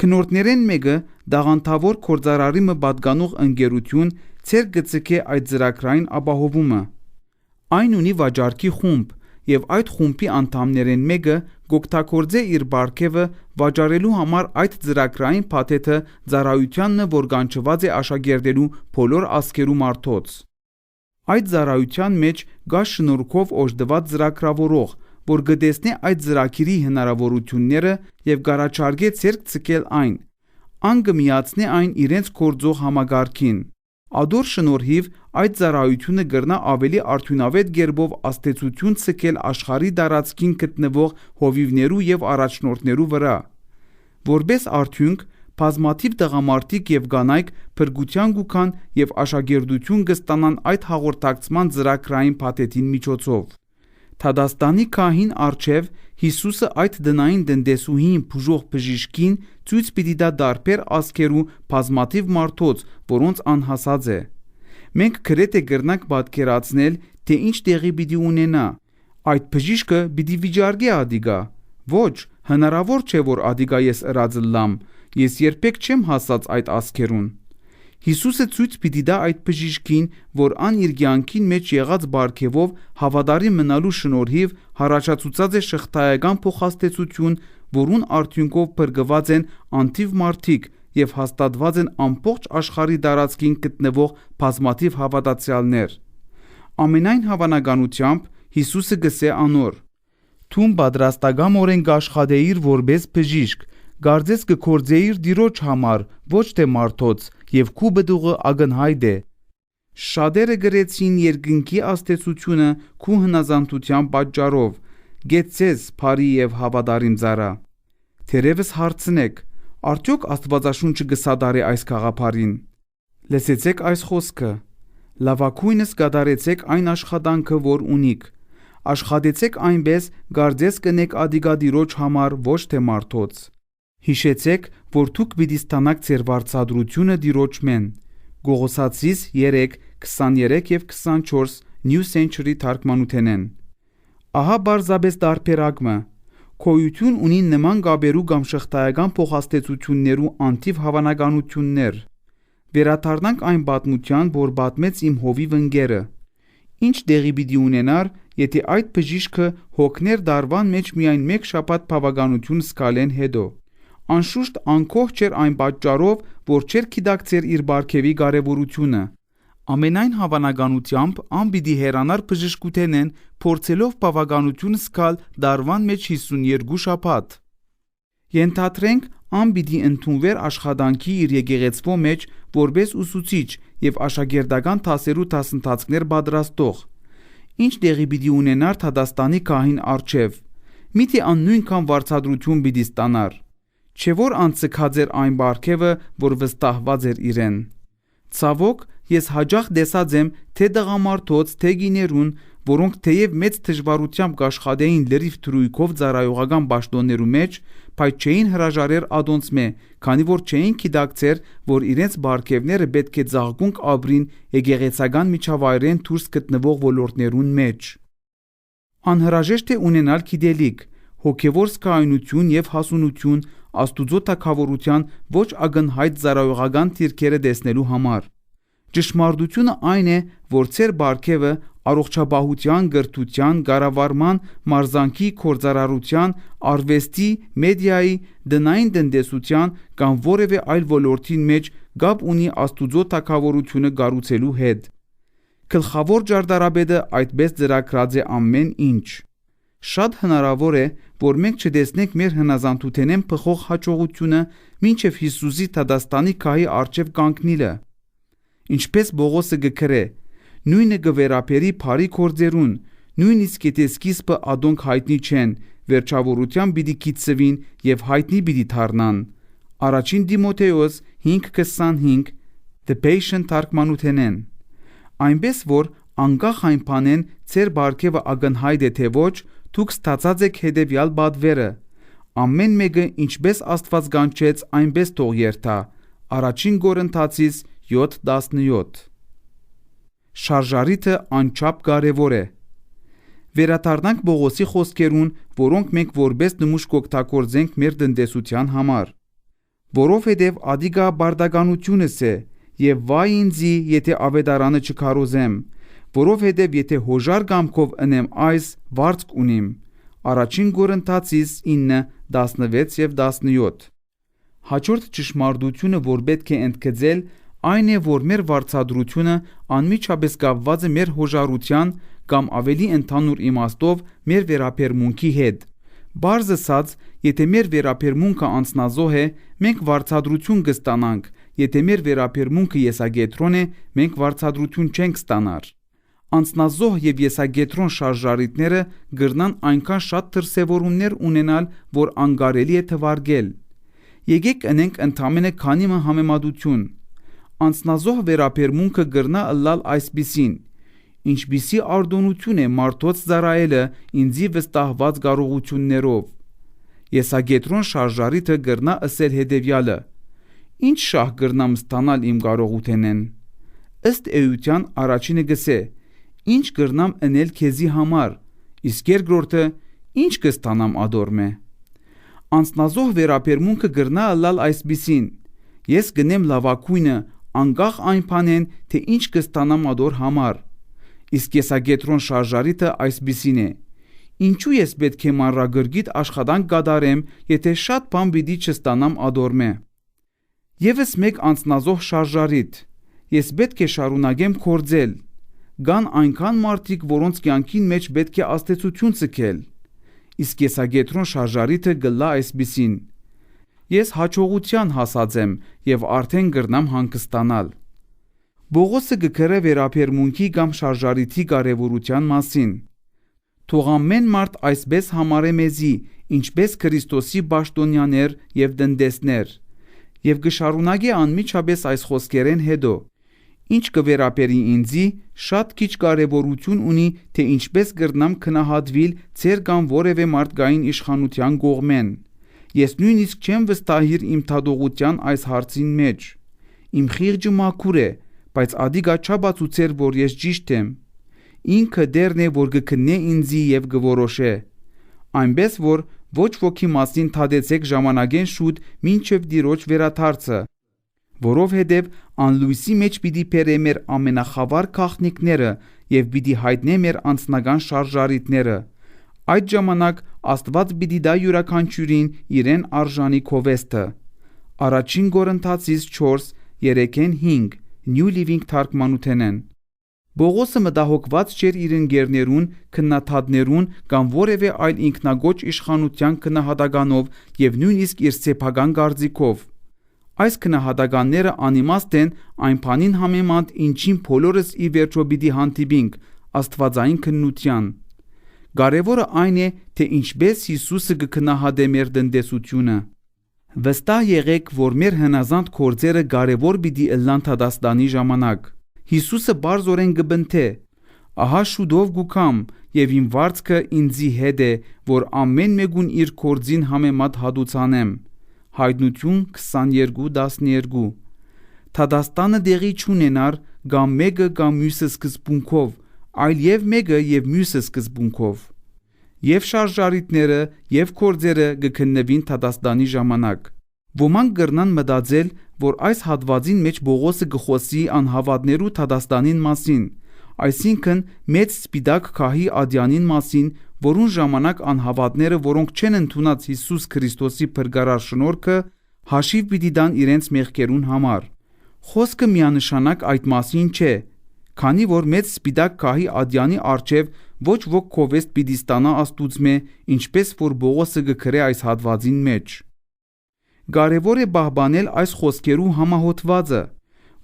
Քննորդներեն մեկը դաղանթավոր գործարարի մը պատկանող ընկերություն ցեր գծկե այդ ծրագրային ապահովումը։ Այն ունի վաճառքի խումբ եւ այդ խումբի անդամներեն մեկը կօգտագործե իր բարգեւը վաճառելու համար այդ ծրագրային փաթեթը ծառայությանն, որ կանչված է աշակերտելու բոլոր ազգերու մարդոց։ Այդ ծառայության մեջ գա շնորհքով օժտված ծրագրավորող, որ կտեսնե այդ ծրագիրի հնարավորությունները եւ կառաջարկե ցերկ ցկել այն։ Ան կմիացնե այն իրենց գործող համագարքին։ Ադոր շնորհիվ այդ ծառայությունը կրնա ավելի արդյունավետ կերպով աստեցություն ցկել աշխարհի տարածքին գտնվող հովիվներու եւ առաջնորդներու վրա։ Որպես արդյունք, բազմաթիվ տղամարդիկ եւ կանայք փրկության կուքան եւ աշակերտություն կստանան այդ հաղորդակցման ծրագրային փաթեթին միջոցով։ Թադաստանի քահին արչև Հիսուսը այդ դնային տնտեսուհին բուժող բժիշկին ցույց պիտի դա դարբեր ազգերու բազմաթիվ մարդոց, որոնց անհասած է։ Մենք գրեթե կրնանք պատկերացնել, թե ինչ տեղի պիտի ունենա։ Այդ բժիշկը պիտի վիճարկի ադիգա։ Ոչ, հնարավոր չէ, որ ադիգա ես ըրածը լամ, ես երբեք չեմ հասած այդ ազգերուն։ Հիսուսը ցույց պիտի դա այդ բժիշկին, որ ան իր կյանքին մեջ եղած բարգեւով հավատարիմ մնալու շնորհիվ հարաճացուցած է շղթայական փոխհաստեցություն, որուն արդյունքով փրկված են անթիվ մարդիկ եւ հաստատված են ամբողջ աշխարհի տարածքին գտնվող բազմաթիվ հավատացյալներ։ Ամենայն հավանականությամբ Հիսուսը գսե անոր. «Թուն պատրաստակամորեն կաշխատեիր որպես բժիշկ, գարձես կգործեիր Տիրոջ համար, ոչ թե մարդոց, եւ քու բդուղը ակնհայտ է»։ Շատերը գրեցին երկնքի աստեցությունը քու հնազանդության պատճառով։ Գեցես բարի եւ հավատարիմ ծառա։ Թերևս հարցնեք, արդյոք Աստվածաշունչը կսատարի այս գաղափարին։ Լսեցեք այս խոսքը. լավագույնս կատարեցեք այն աշխատանքը, որ ունիք։ Աշխատեցեք այնպես, գարձես կնեք ադիգա Տիրոջ համար, ոչ թե մարդոց։ Հիշեցեք, որ դուք պիտի ստանաք ձեր վարձատրությունը Տիրոջ մեն։ Գողոսացիս 3, 23 եւ 24 New Century թարգմանութենեն։ Ահա բարձաբես դարբերակը։ Քոյություն ունի նման գաբերու կամ շղթայական փոխհաստեցություններու անթիվ հավանականություններ։ Վերադառնանք այն պատմության, որ պատմեց իմ հովիվ ընկերը։ Ինչ տեղի պիտի ունենար, եթե այդ բժիշկը հոգներ դարվան մեջ միայն մեկ շաբաթ բավականություն սկալեն հետո։ Անշուշտ անկող չէր այն պատճառով, որ չէր գիտակցեր իր բարգեւի կարևորությունը։ Ամենայն հավանականությամբ ան պիտի հեռանար բժշկութենեն, փորձելով բավականություն սկալ դարվան մեջ 52 շաբաթ։ Ենթադրենք, ան պիտի ընդունվեր աշխատանքի իր եկեղեցվո մեջ որպես ուսուցիչ եւ աշակերտական դասերու դասընթացներ պատրաստող։ Ինչ տեղի պիտի ունենար Թադաստանի քահին արչև։ Միթե ան նույնքան վարձատրություն պիտի ստանար։ Չէ որ ան ցկած էր այն բարգեւը, որ վստահված էր իրեն։ Ցավոք, ես հաջող տեսած եմ, թե տղամարդոց, թե գիներուն, որոնք թեև մեծ դժվարությամբ կաշխատեին լրիվ թրույքով ծառայողական պաշտոններու մեջ, բայց չէին հրաժարեր ադոնցմե, քանի որ չէին գիտակցեր, որ իրենց բարգևները պետք է ծաղկունք ապրին եկեղեցական միջավայրեն դուրս գտնվող ոլորտներուն մեջ։ Անհրաժեշտ է ունենալ գիտելիք, հոգևոր սկայնություն եւ հասունություն Աստուծո թագավորության ոչ ակնհայտ ծառայողական դիրքերը տեսնելու համար։ Ճշմարտությունը այն է, որ ծեր բարգևը առողջապահության, գրթության, կառավարման, մարզանքի, գործարարության, արվեստի, մեդիայի, դնային տնտեսության կամ որևէ այլ ոլորտին մեջ գապ ունի Աստուծո թագավորությունը կառուցելու հետ։ Գլխավոր ջարդարաբեդը այդպես ծրագրած է ամեն ինչ։ Շատ հնարավոր է, որ մենք չտեսնենք մեր հնազանդութենեն փխող հաջողությունը մինչև Հիսուսի Թադաստանի քահի առջև կանգնիլը։ Ինչպես Բողոսը գկրե, նույնը գվերապերի բարի գործերուն, նույնիսկ եթե սկիզբը ադոնք հայտնի չեն, վերջավորության պիտի գիտցվին եւ հայտնի պիտի դառնան։ Առաջին Դիմոթեոս 5:25 The Patient թարգմանութենեն։ Այնպես որ անկախ այն բանեն ձեր բարգևը ակնհայտ է թե ոչ, դուք ստացած եք հետևյալ բադվերը։ Ամեն մեկը ինչպես Աստված կանչեց, այնպես թող երթա։ Առաջին Կորինթացիս 7:17։ Շարժարիթը անչափ կարևոր է։ Վերադառնանք Բողոսի խոսքերուն, որոնք մենք որպես նմուշ կօգտագործենք մեր տնտեսության համար։ Որովհետև ադիգա բարդականությունս է, եւ վայ ինձի, եթե ավետարանը չքարոզեմ, որովհետև եթե հոժար կամքով ընեմ այս, վարձք ունիմ։ Առաջին Կորինթացիս 9:16 եւ 17։ Հաջորդ ճշմարտությունը, որ պետք է ընդգծել, այն է, որ մեր վարձատրությունը անմիջապես կապված է մեր հոժարության կամ ավելի ընդհանուր իմաստով մեր վերաբերմունքի հետ։ Բարձ ասած, եթե մեր վերաբերմունքը անձնազոհ է, մենք վարձատրություն կստանանք, եթե մեր վերաբերմունքը եսագետրոն է, մենք վարձատրություն չենք ստանար։ Անձնազոհ եւ եսագետրոն շարժարիտները գրնան այնքան շատ դրսևորումներ ունենալ, որ անկարելի է թվարկել։ Եկեք ընենք ընդամենը քանի համեմատություն։ Անձնազոհ վերաբերմունքը գրնա ըլլալ այսպիսին. ինչպիսի արտոնություն է մարդոց ծառայելը ինձի վստահված կարողություններով։ Եսագետրոն շարժարիթը գրնա ասել հետևյալը. ինչ շահ գրնամ ստանալ իմ կարողութենեն։ Ըստ էության առաջինը գսե. ինչ գրնամ ընել քեզի համար, իսկ երկրորդը ինչ կստանամ ադորմե։ Անձնազոհ վերաբերմունքը գրնա ըլլալ այսպիսին. ես գնեմ լավակույնը, անկախ այն բանեն, թե ինչ կստանամ ադոր համար։ Իսկ եսագետրոն շարժարիթը այսպիսին է. ինչու ես պետք է մանրագրգիտ աշխատանք կատարեմ, եթե շատ բան պիտի չստանամ ադորմե։ Եվս մեկ անձնազոհ շարժարիթ. ես պետք է շարունակեմ գործել։ Կան այնքան մարդիկ, որոնց կյանքին մեջ պետք է աստեցություն ցկել։ Իսկ եսագետրոն շարժարիթը գլա այսպիսին. ես հաջողության հասած եմ եւ արդեն գրնամ հանգստանալ։ Բողոսը գկրե վերաբերմունքի կամ շարժարիթի կարևորության մասին։ Թող ամեն մարդ այսպես համարե մեզի, ինչպես Քրիստոսի պաշտոնյաներ եւ տնտեսներ, եւ գշարունակի անմիջապես այս խոսքերեն հետո. ինչ կվերապերի ինձի, շատ քիչ կարևորություն ունի, թե ինչպես կրնամ քնահատվել ձեր կամ որևէ մարդկային իշխանության կողմեն։ Ես նույնիսկ չեմ վստահիր իմ թադողության այս հարցին մեջ։ Իմ խիղճը մաքուր է, բայց ադիգա չաբացուցեր, որ ես ճիշտ եմ։ Ինքը դերն է, որ կքննե ինձի եւ կորոշե։ Այնպես որ ոչ ոքի մասին թադեցեք ժամանակեն շուտ մինչև դիրոջ վերադարձը, որովհետև անլույսի մեջ պիտի բերե մեր ամենախավար գաղտնիքները եւ պիտի հայտնե մեր անձնական շարժարիթները։ Այդ ժամանակ Աստված պիտի դա յուրաքանչյուրին իրեն արժանի քովեստը։ Առաջին Կորինթացիս 4:3-5 New Living թարգմանութենեն։ Բողոսը մտահոգված չէր իր ընկերներուն, քննադատներուն կամ որևէ այլ ինքնագոչ իշխանության քննադատականով եւ նույնիսկ իր սեփական կարծիքով։ Այս քննադատականները անիմաստ են այն բանին համեմատ, ինչին բոլորս ի վերջո պիտի հանդիպենք աստվածային քննության։ Կարևորը այն է, թե ինչպես Հիսուսը կքննադատե մեր տնտեսությունը։ Վստահ եղեք, որ մեր հնազանդ գործերը կարևոր պիտի ըլլան Թադաստանի ժամանակ։ Հիսուսը բարձորեն կբնթե. ահա շուտով գուքամ եւ իմ վարձքը ինձի հետ է, որ ամեն մեկուն իր կորձին համեմատ հատուցանեմ։ Հայտնություն 22:12 Թադաստանը դեղի չունենար կամ մեկը կամ մյուսը սկզբունքով, այլ եւ մեկը եւ մյուսը սկզբունքով։ Եվ շարժարիթները եւ կորձերը կքննվին Թադաստանի ժամանակ։ Ոմանք կրնան մտածել, որ այս հատվածին մեջ Բողոսը կխոսի անհավատներու Թադաստանին մասին, այսինքն մեծ սպիտակ քահի ադյանին մասին, որուն ժամանակ անհավատները, որոնք չեն ընդունած Հիսուս Քրիստոսի փրկարար շնորհքը, հաշիվ պիտի տան իրենց մեղքերուն համար։ Խոսքը միանշանակ այդ մասին չէ։ Քանի որ մեծ սպիտակ քահի ադյանի առջև ոչ ոք քովեստ պիտի ստանա աստուծմե, ինչպես որ Բողոսը գկրե այս հատվածին մեջ։ Կարևոր է պահպանել այս խոսքերու համահոտվածը։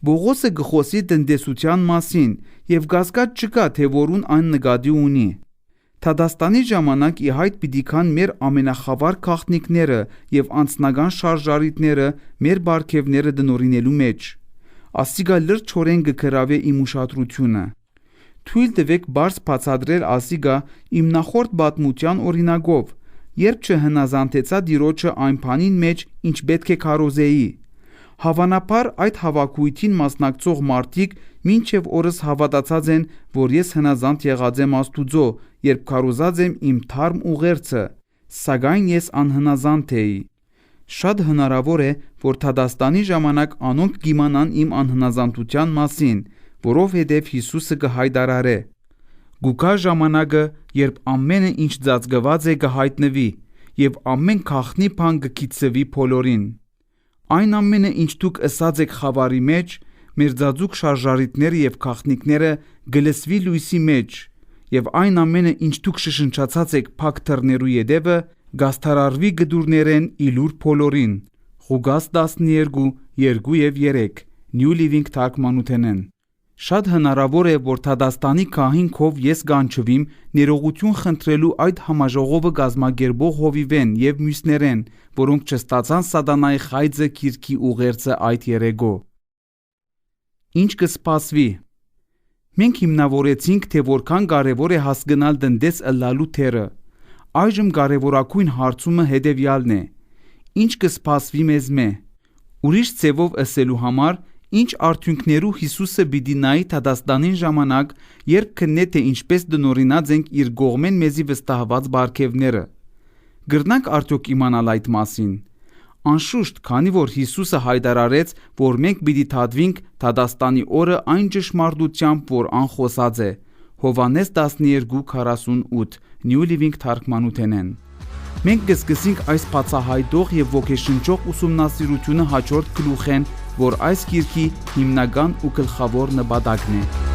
Բողոսը գխոսի տնտեսության մասին եւ գասկած չկա, թե որուն այն նկատի ունի։ Թադաստանի ժամանակ ի հայտ պիտի քան մեր ամենախավար քաղաքնիկները եւ անձնական շարժարիտները մեր բարգեւները դնորինելու մեջ։ Ասիգա լրջորեն գկրավե իմ ուշադրությունը։ Թույլ տվեք բարձ բացատրել ասիգա իմ նախորդ պատմության օրինակով, երբ չհնազանդեցա Տիրոջը այն բանին մեջ, ինչ պետք է քարոզեի։ Հավանաբար այդ հավաքույթին մասնակցող մարդիկ մինչև օրս հավատացած են, որ ես հնազանդ եղած եմ Աստուծո, երբ քարոզած եմ իմ թարմ ուղերձը, սակայն ես անհնազանդ էի։ Շատ հնարավոր է, որ Թադաստանի ժամանակ անոնք կիմանան իմ անհնազանդության մասին, որովհետև Հիսուսը կհայտարարե. «Գուկա ժամանակը, երբ ամենը ինչ ծածկված է կհայտնվի, եւ ամեն քաղտնի բան կգիտցվի բոլորին։ Այն ամենը, ինչ դուք ըսած եք խավարի մեջ, մեր ծածուկ շարժարիտները եւ քաղտնիկները գլսվի լույսի մեջ, եւ այն ամենը, ինչ դուք շշնչացած եք փակ թռներու յետևը, գաստարարվի գդուրներեն իլուր բոլորին»։ Ղուկաս 12, 2 եւ 3 New Living թարգմանութենեն։ Շատ հնարավոր է, որ Թադաստանի քահինքով ես կանչվիմ ներողություն խնդրելու այդ համաժողովը կազմակերպող հովիվեն եւ մյուսներեն, որոնք չստացան սատանայի խայծը քիրքի ուղերձը այդ երեգո։ Ինչ կսպասվի։ Մենք հիմնավորեցինք, թե որքան կարևոր է հասկանալ տնտես ըլլալու թերը։ Այժմ կարևորագույն հարցումը հետևյալն է. ինչ կսպասվի մեզ մե։ Ուրիշ ձևով ասելու համար, ինչ արդյունքներու Հիսուսը պիտի նայի Թադաստանին ժամանակ, երբ քննե թե ինչպես դնորինած ենք իր կողմեն մեզի վստահված բարգևները։ Գրնանք արդյոք իմանալ այդ մասին։ Անշուշտ, քանի որ Հիսուսը հայտարարեց, որ մենք պիտի թադվինք Թադաստանի օրը այն ճշմարտությամբ, որ անխոսած է։ Հովհաննես 12:48 New Living թարգմանութենեն։ Մենք կսկսենք այս բացահայտող եւ ոգեշնչող ուսումնասիրությունը հաջորդ գլուխեն, որ այս գիրքի հիմնական ու գլխավոր նպատակն է։